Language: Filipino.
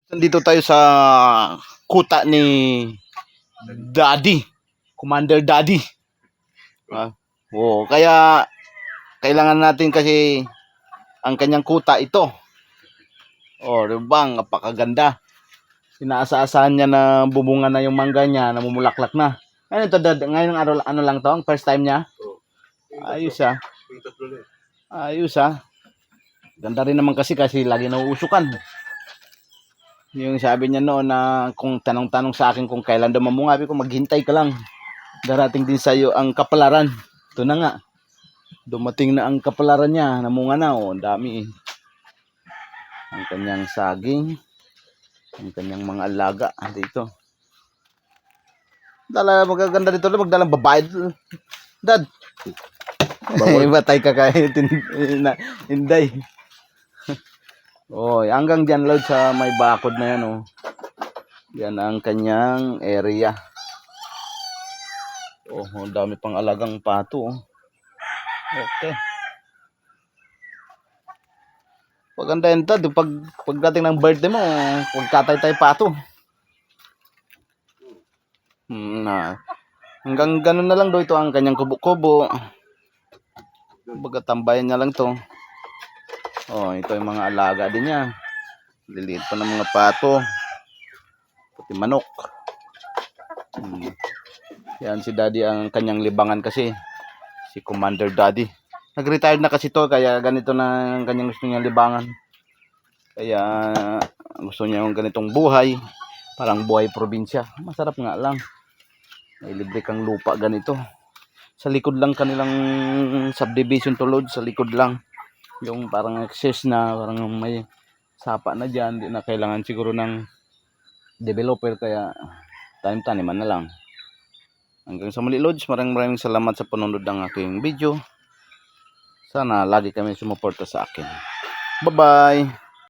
Nandito tayo sa kuta ni Daddy, Commander Daddy. Kaya kailangan natin kasi ang kanyang kuta ito. Bang, napakaganda. Inaasa-asahan niya na bubunga na yung mangga niya, namumulaklak na. Ano ito, Dad? Ngayong araw, ano lang to? First time niya? Ayos ah. Ayos ah. Ganda rin naman kasi lagi nauusukan. Yung sabi niya noon na kung tanong-tanong sa akin kung kailan daw mamunga, sabi ko maghintay ka lang. Darating din sa iyo ang kapalaran. Ito na nga. Dumating na ang kapalaran niya, namunga na. Ang dami eh. Ang kanyang saging, ang kanyang mga alaga dito. Magaganda dito, magdalang babae. Dad. Batay ka kahit Inday. Hanggang dyan load sa may bakod na yan oh. Yan ang kanyang area. Ang dami pang alagang pato oh. Okay. Paganda yan Dad, pagdating ng birthday mo, pagkatay-tay pato. Hanggang ganun na lang do, ito ang kanyang kubo-kubo. Tambayan niya lang to. Ito yung mga alaga din niya. Liliit pa ng mga pato. Pati manok. Yan si Daddy ang kanyang libangan kasi. Si Commander Daddy. Nag-retired na kasi to, kaya ganito na ang kanyang gusto niyang libangan. Kaya gusto niya yung ganitong buhay. Parang buhay probinsya. Masarap nga lang. May libre kang lupa ganito. Sa likod lang kanilang subdivision to load. Sa likod lang. Yung parang access na, parang may sapa na dyan. Di na kailangan siguro ng developer. Kaya taniman na lang. Hanggang sa muli loads. Maraming salamat sa panonood ng aking video. Sana lagi kami sumuporta sa akin. Bye-bye!